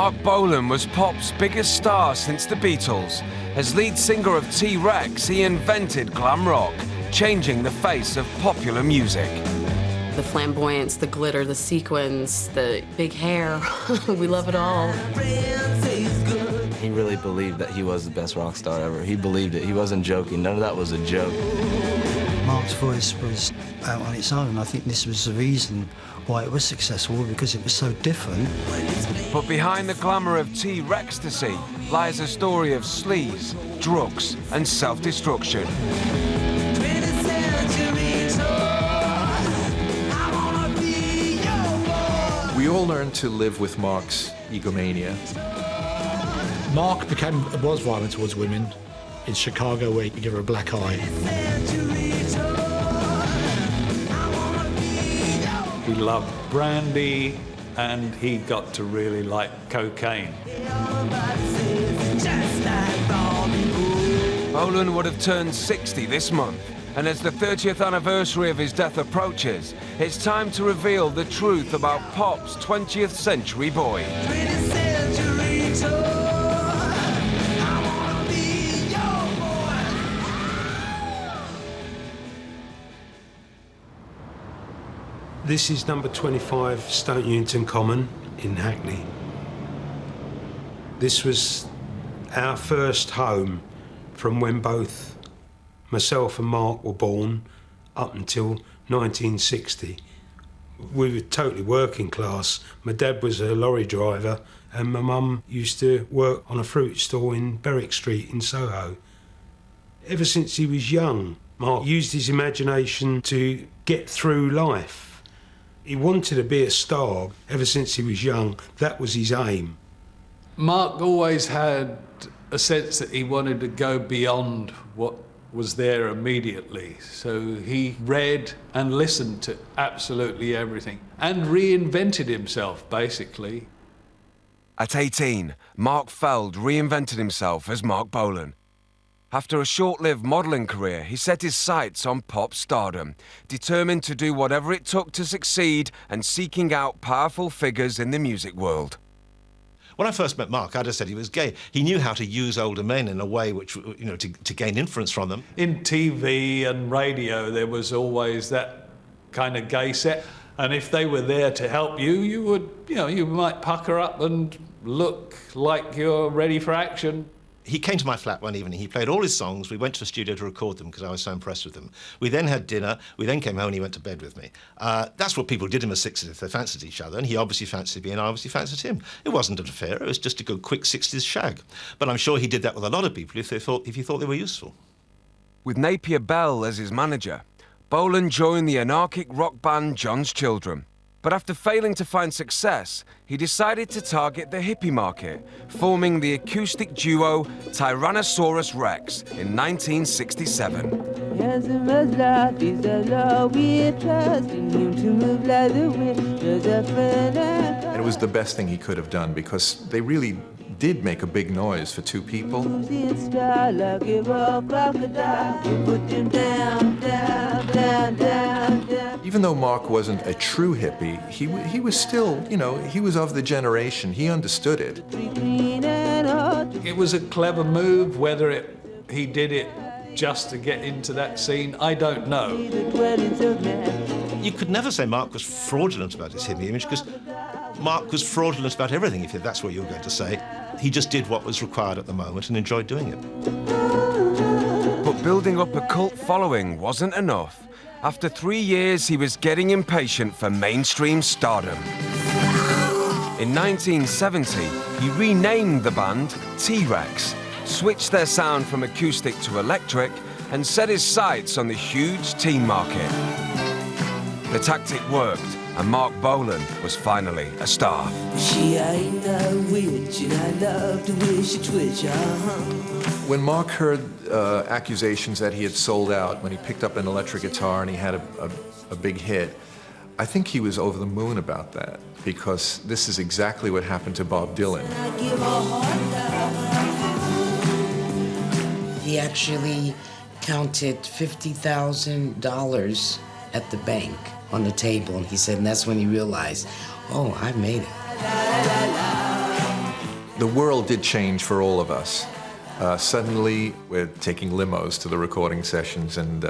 Marc Bolan was pop's biggest star since the Beatles. As lead singer of T.Rex, he invented glam rock, changing the face of popular music. The flamboyance, the glitter, the sequins, the big hair, we love it all. He really believed that he was the best rock star ever. He believed it. He wasn't joking. None of that was a joke. Marc's voice was out on its own. I think this was the reason why it was successful, because it was so different. But behind the glamour of T-Rex-tasy lies a story of sleaze, drugs, and self-destruction. We all learned to live with Marc's egomania. Marc was violent towards women. In Chicago, where he gave her a black eye. He loved brandy, and he got to really like cocaine. Bolan would have turned 60 this month, and as the 30th anniversary of his death approaches, it's time to reveal the truth about pop's 20th century boy. This is number 25 Stoke Newington Common in Hackney. This was our first home from when both myself and Marc were born up until 1960. We were totally working class. My dad was a lorry driver and my mum used to work on a fruit stall in Berwick Street in Soho. Ever since he was young, Marc used his imagination to get through life. He wanted to be a star ever since he was young. That was his aim. Marc always had a sense that he wanted to go beyond what was there immediately. So he read and listened to absolutely everything and reinvented himself, basically. At 18, Marc Feld reinvented himself as Marc Bolan. After a short-lived modelling career, he set his sights on pop stardom, determined to do whatever it took to succeed and seeking out powerful figures in the music world. When I first met Marc, I just said he was gay. He knew how to use older men in a way which, you know, to gain influence from them. In TV and radio, there was always that kind of gay set. And if they were there to help you, you would, you might pucker up and look like you're ready for action. He came to my flat one evening, he played all his songs, we went to the studio to record them because I was so impressed with them. We then had dinner, we then came home and he went to bed with me. That's what people did in the 60s if they fancied each other, and he obviously fancied me and I obviously fancied him. It wasn't an affair, it was just a good quick 60s shag. But I'm sure he did that with a lot of people if he thought they were useful. With Napier Bell as his manager, Bolan joined the anarchic rock band John's Children. But after failing to find success, he decided to target the hippie market, forming the acoustic duo Tyrannosaurus Rex in 1967. And it was the best thing he could have done because they really did make a big noise for two people. Even though Marc wasn't a true hippie, he was still, he was of the generation. He understood it. It was a clever move. Whether he did it just to get into that scene, I don't know. You could never say Marc was fraudulent about his hippie image because Marc was fraudulent about everything, if that's what you were going to say. He just did what was required at the moment and enjoyed doing it. But building up a cult following wasn't enough. After 3 years, he was getting impatient for mainstream stardom. In 1970, he renamed the band T.Rex, switched their sound from acoustic to electric, and set his sights on the huge teen market. The tactic worked, and Marc Bolan was finally a star. She ain't no witch, and I love the way she twitch, When Marc heard accusations that he had sold out when he picked up an electric guitar and he had a big hit, I think he was over the moon about that, because this is exactly what happened to Bob Dylan. He actually counted $50,000 at the bank on the table, and he said, and that's when he realized, oh, I made it. The world did change for all of us. Suddenly, we're taking limos to the recording sessions, and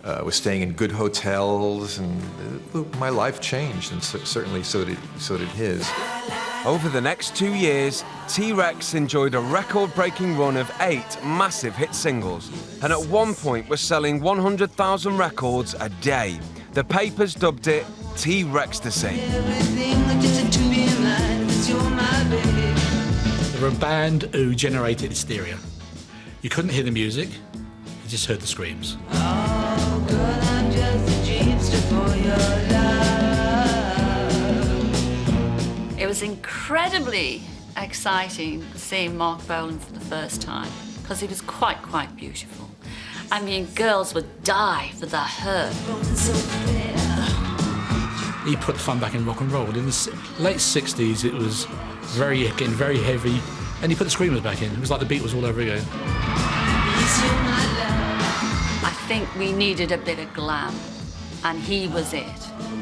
we're staying in good hotels, and my life changed, and certainly so did his. Over the next 2 years, T.Rex enjoyed a record-breaking run of 8 massive hit singles, and at one point was selling 100,000 records a day. The papers dubbed it T.Rex-tasy. They were a band who generated hysteria. You couldn't hear the music, you just heard the screams. Oh, girl, I'm just a dreamster for your love. It was incredibly exciting seeing Marc Bolan for the first time because he was quite beautiful. I mean, girls would die for that hurt. He put fun back in rock and roll. In the late 60s, it was getting very heavy, and he put the screamers back in. It was like the Beatles all over again. I think we needed a bit of glam, and he was it.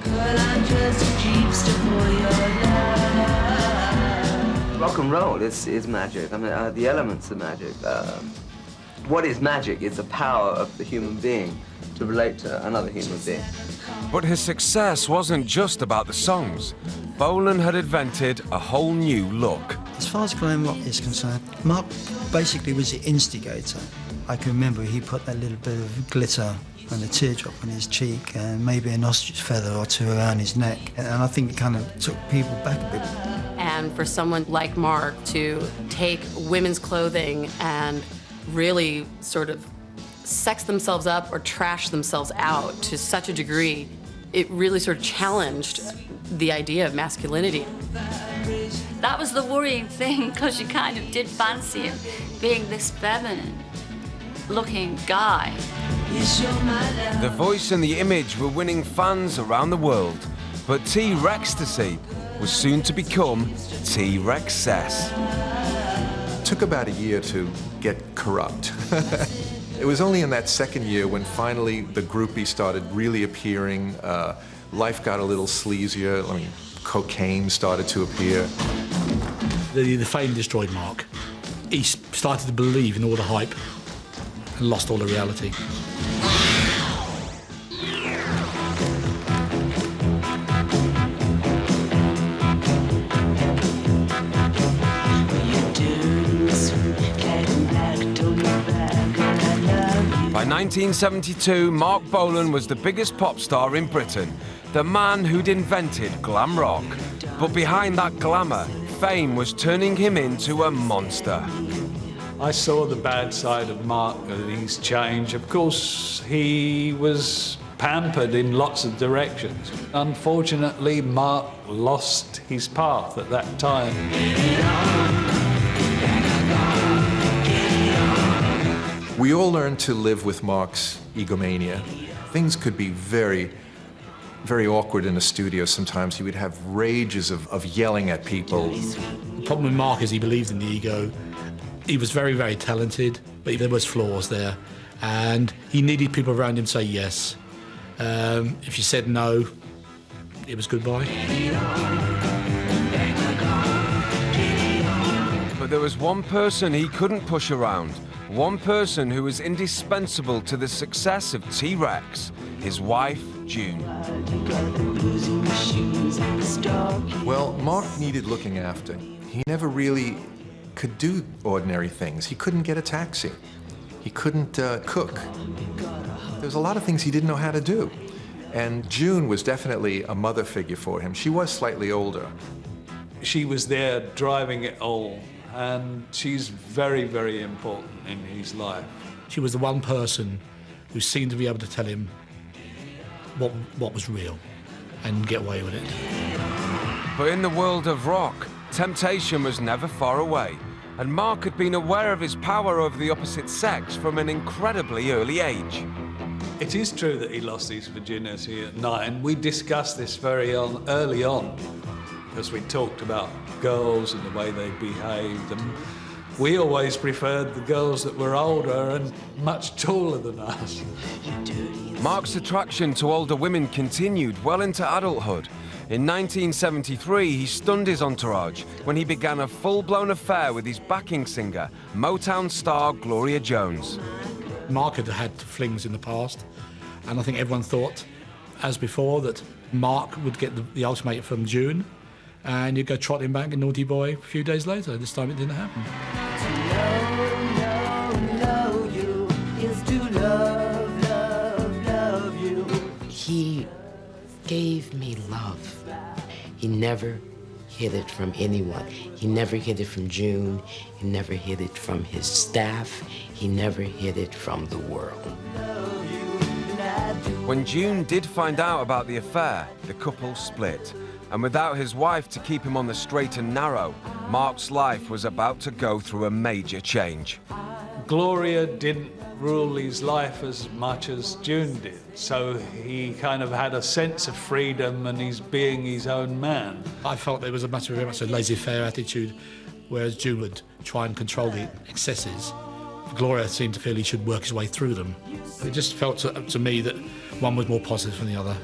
Girl, I'm just a dreamster for your love. Rock and roll is magic. I mean, the elements are magic. What is magic is the power of the human being to relate to another human being. But his success wasn't just about the songs. Bolan had invented a whole new look. As far as glam rock is concerned, Marc basically was the instigator. I can remember he put that little bit of glitter and a teardrop on his cheek and maybe an ostrich feather or two around his neck. And I think it kind of took people back a bit. And for someone like Marc to take women's clothing and really sort of sex themselves up or trash themselves out to such a degree, it really sort of challenged the idea of masculinity. That was the worrying thing, because you kind of did fancy him being this feminine-looking guy. The voice and the image were winning fans around the world, but T.Rex-tasy was soon to become T.Rex-cess. It took about a year to get corrupt. It was only in that second year when finally the groupies started really appearing. Life got a little sleazier. I mean, cocaine started to appear. The fame destroyed Marc. He started to believe in all the hype and lost all the reality. By 1972, Marc Bolan was the biggest pop star in Britain, the man who'd invented glam rock. But behind that glamour, fame was turning him into a monster. I saw the bad side of Marc and his change. Of course, he was pampered in lots of directions. Unfortunately, Marc lost his path at that time. We all learned to live with Marc's egomania. Things could be very, very awkward in the studio sometimes. He would have rages of yelling at people. The problem with Marc is he believed in the ego. He was very talented, but there was flaws there. And he needed people around him to say yes. If you said no, it was goodbye. But there was one person he couldn't push around. One person who was indispensable to the success of T.Rex, his wife, June. Well, Marc needed looking after. He never really could do ordinary things. He couldn't get a taxi. He couldn't cook. There's a lot of things he didn't know how to do. And June was definitely a mother figure for him. She was slightly older. She was there driving it all, and she's very important in his life. She was the one person who seemed to be able to tell him what was real and get away with it. But in the world of rock, temptation was never far away, and Marc had been aware of his power over the opposite sex from an incredibly early age. It is true that he lost his virginity at 9. We discussed this very early on, because we talked about girls and the way they behaved, and we always preferred the girls that were older and much taller than us. Marc's attraction to older women continued well into adulthood, In 1973, he stunned his entourage when he began a full-blown affair with his backing singer, Motown star Gloria Jones. Marc had had flings in the past, and I think everyone thought, as before, that Marc would get the ultimatum from June, and you'd go trotting back in Naughty Boy a few days later. This time it didn't happen. He gave me love. He never hid it from anyone. He never hid it from June. He never hid it from his staff. He never hid it from the world. When June did find out about the affair, the couple split. And without his wife to keep him on the straight and narrow, Marc's life was about to go through a major change. Gloria didn't rule his life as much as June did, so he kind of had a sense of freedom and he's being his own man. I felt there was very much a laissez-faire attitude, whereas June would try and control the excesses. Gloria seemed to feel he should work his way through them. It just felt to me that one was more positive than the other.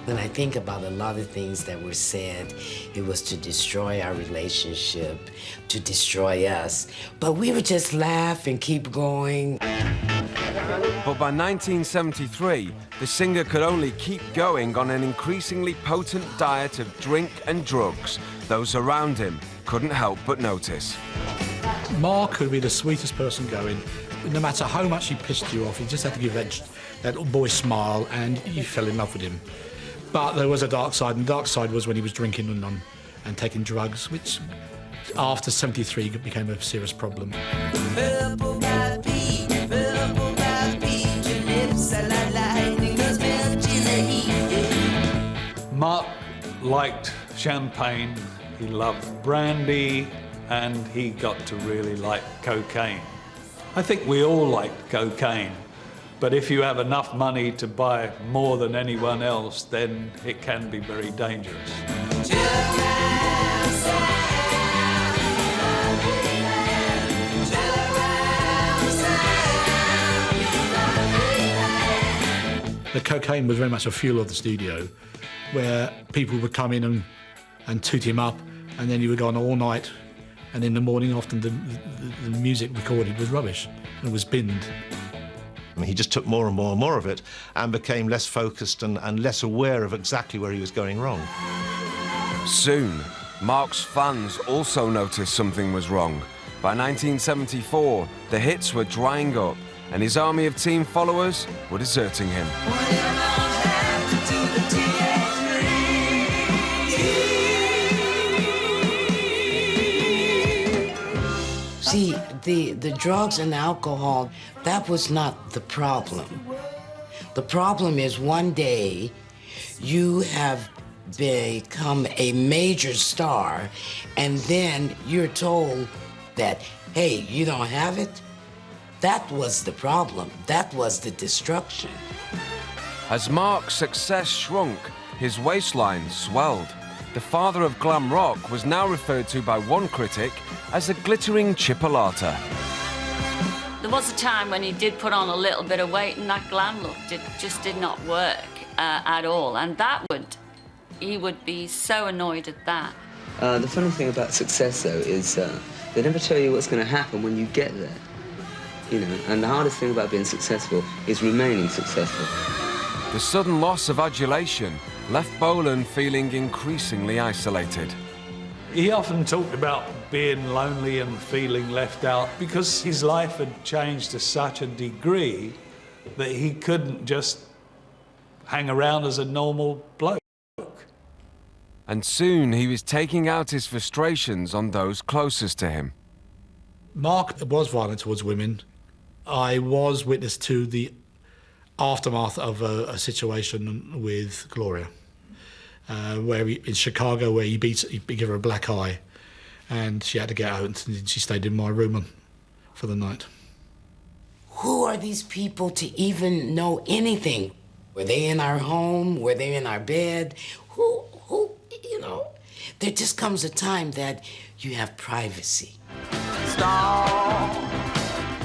When I think about a lot of things that were said, it was to destroy our relationship, to destroy us. But we would just laugh and keep going. But by 1973, the singer could only keep going on an increasingly potent diet of drink and drugs. Those around him couldn't help but notice. Marc could be the sweetest person going. No matter how much he pissed you off, you just had to give that little boy smile and you fell in love with him. But there was a dark side, and the dark side was when he was drinking and taking drugs, which after 73 became a serious problem. Marc liked champagne, he loved brandy, and he got to really like cocaine. I think we all liked cocaine, but if you have enough money to buy more than anyone else, then it can be very dangerous. The cocaine was very much a fuel of the studio, where people would come in and toot him up, and then he would go on all night, and in the morning often the music recorded was rubbish and was binned. He just took more and more and more of it and became less focused and less aware of exactly where he was going wrong. Soon, Marc's fans also noticed something was wrong. By 1974, the hits were drying up, and his army of team followers were deserting him. See, the drugs and alcohol, that was not the problem. The problem is one day you have become a major star and then you're told that, hey, you don't have it? That was the problem. That was the destruction. As Marc's success shrunk, his waistline swelled. The father of glam rock was now referred to by one critic as a glittering chipolata. There was a time when he did put on a little bit of weight and that glam look just did not work at all. And he would be so annoyed at that. The funny thing about success, though, is they never tell you what's going to happen when you get there. You know, and the hardest thing about being successful is remaining successful. The sudden loss of adulation left Bolan feeling increasingly isolated. He often talked about being lonely and feeling left out because his life had changed to such a degree that he couldn't just hang around as a normal bloke. And soon he was taking out his frustrations on those closest to him. Marc was violent towards women. I was witness to the aftermath of a situation with Gloria, in Chicago, where he gave her a black eye, and she had to get out, and she stayed in my room for the night. Who are these people to even know anything? Were they in our home? Were they in our bed? Who, you know? There just comes a time that you have privacy.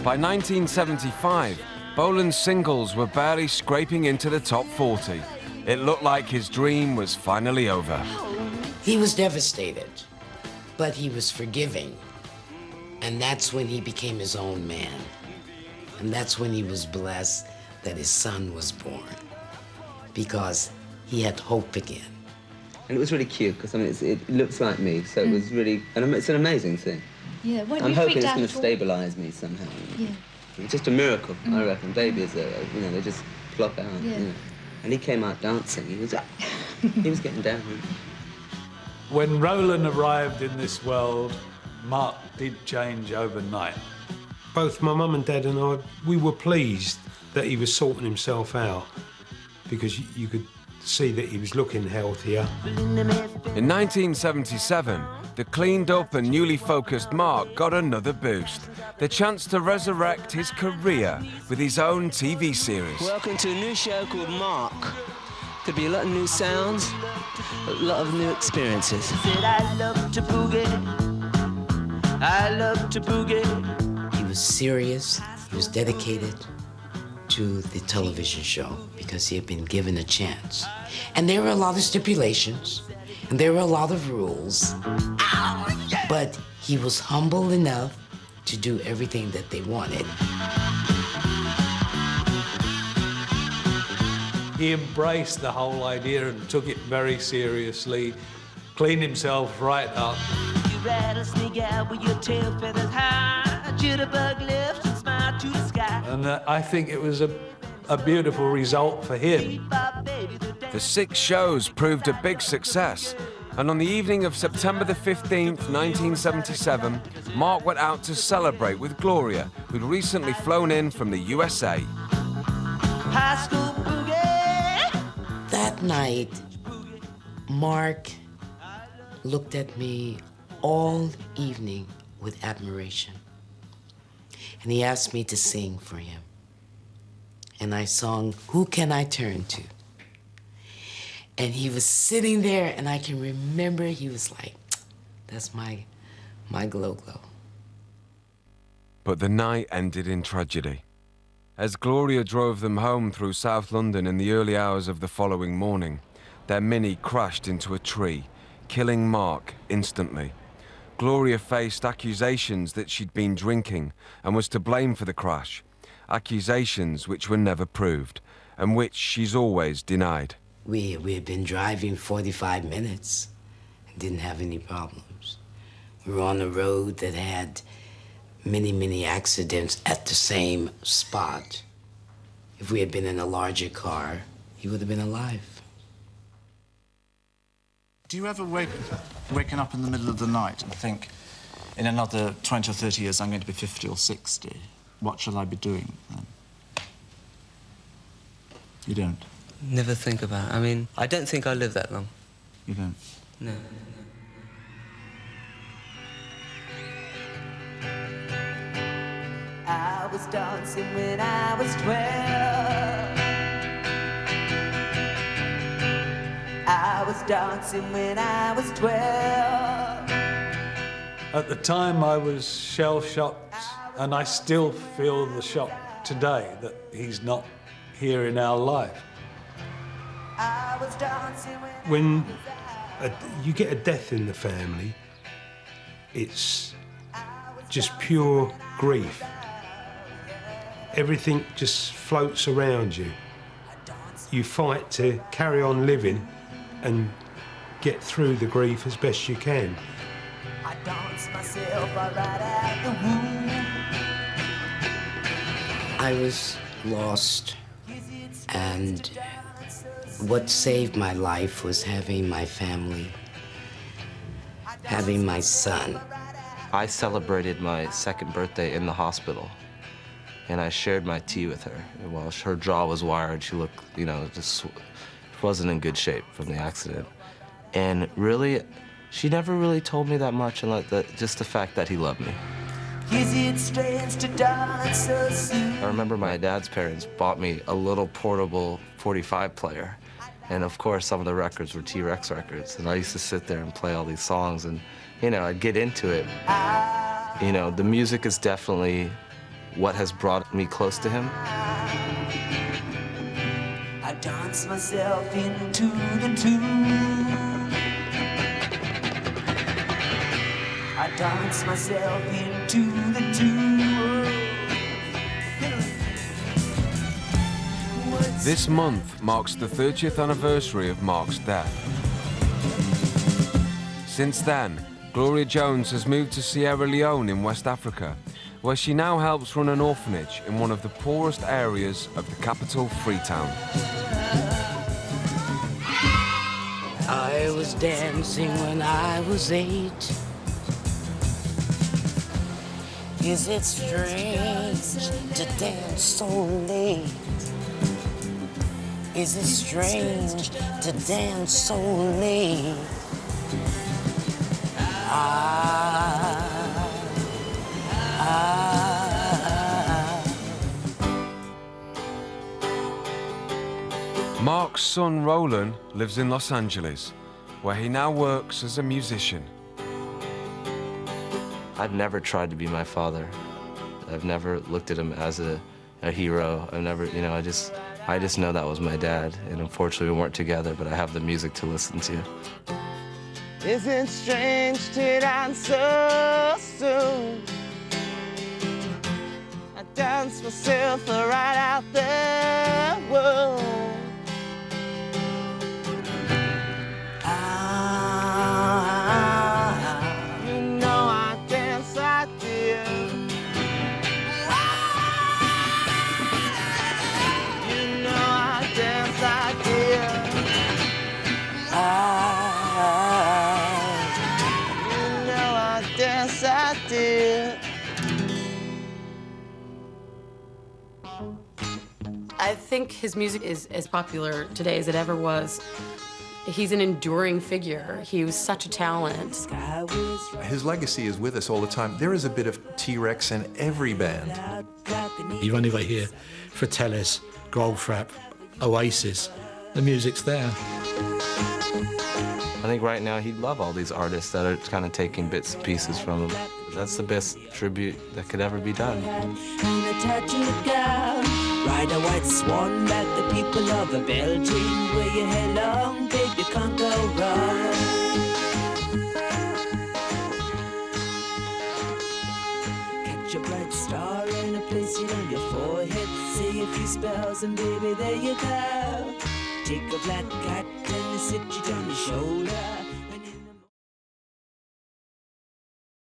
By 1975, Bolan's singles were barely scraping into the top 40. It looked like his dream was finally over. He was devastated, but he was forgiving. And that's when he became his own man. And that's when he was blessed that his son was born, because he had hope again. And it was really cute, because I mean, it looks like me, so it was really, and it's an amazing thing. Yeah, I'm hoping it's going to stabilise me somehow. Yeah. It's just a miracle, I reckon. Babies, you know, they just plop out. Yeah. You know. And he came out dancing. He was getting down. When Roland arrived in this world, Marc did change overnight. Both my mum and dad and I, we were pleased that he was sorting himself out, because you could see that he was looking healthier. In 1977, the cleaned up and newly focused Marc got another boost. The chance to resurrect his career with his own TV series. Welcome to a new show called Marc. Could be a lot of new sounds, a lot of new experiences. Said I love to boogie. I love to boogie. He was serious, he was dedicated to the television show because he had been given a chance. And there were a lot of stipulations, and there were a lot of rules, but he was humble enough to do everything that they wanted. He embraced the whole idea and took it very seriously, cleaned himself right up. You rattlesnake out with your tail feathers high, jitterbug lips and smile to the sky. And I think it was a beautiful result for him. The 6 shows proved a big success, and on the evening of September the 15th, 1977, Marc went out to celebrate with Gloria, who'd recently flown in from the USA. High school boogie. That night, Marc looked at me all evening with admiration. And he asked me to sing for him. And I sung, Who Can I Turn To? And he was sitting there, and I can remember he was like, that's my glow-glow. But the night ended in tragedy. As Gloria drove them home through South London in the early hours of the following morning, their Mini crashed into a tree, killing Marc instantly. Gloria faced accusations that she'd been drinking and was to blame for the crash, accusations which were never proved and which she's always denied. We had been driving 45 minutes and didn't have any problems. We were on a road that had many accidents at the same spot. If we had been in a larger car, he would have been alive. Do you ever waking up in the middle of the night and think, in another 20 or 30 years, I'm going to be 50 or 60. What shall I be doing then? You don't? Never think about it. I mean, I don't think I live that long. You don't? No. I was dancing when I was 12. I was dancing when I was 12. At the time, I was shell-shocked, and I still feel the shock today that he's not here in our life. I was dancing When you get a death in the family, it's just pure grief. Everything just floats around you. You fight to carry on living and get through the grief as best you can. I dance myself right out the womb. I was lost, and what saved my life was having my family, having my son. I celebrated my 2nd birthday in the hospital, and I shared my tea with her. And while her jaw was wired, she looked, just wasn't in good shape from the accident. And really, she never really told me that much, and just the fact that he loved me. Is it strange to dance so soon? I remember my dad's parents bought me a little portable 45 player. And of course, some of the records were T.Rex records. And I used to sit there and play all these songs, and, I'd get into it. The music is definitely what has brought me close to him. I dance myself into the tune. I dance myself into the tune. This month marks the 30th anniversary of Marc's death. Since then, Gloria Jones has moved to Sierra Leone in West Africa, where she now helps run an orphanage in one of the poorest areas of the capital, Freetown. I was dancing when I was 8. Is it strange to dance so late? Is it strange to dance so late? Marc's son Roland lives in Los Angeles, where he now works as a musician. I've never tried to be my father. I've never looked at him as a hero. I've never, you know, I just know that was my dad, and unfortunately we weren't together, but I have the music to listen to. Isn't it strange to dance so soon? I dance myself right out the womb. You know I dance like this. You know I dance like this. Dance I did. I think his music is as popular today as it ever was. He's an enduring figure. He was such a talent. His legacy is with us all the time. There is a bit of T.Rex in every band. You've only got to hear Fratellis, Goldfrapp, Oasis. The music's there. I think right now he'd love all these artists that are kind of taking bits and pieces from him. That's the best tribute that could ever be done. Ride a white swan like the people of the Belgian. Where you head long, babe, you can't go wrong. Catch a bright star and a place it on your forehead. Say a few spells and baby, there you go. Take a black cat and sit you on your shoulder.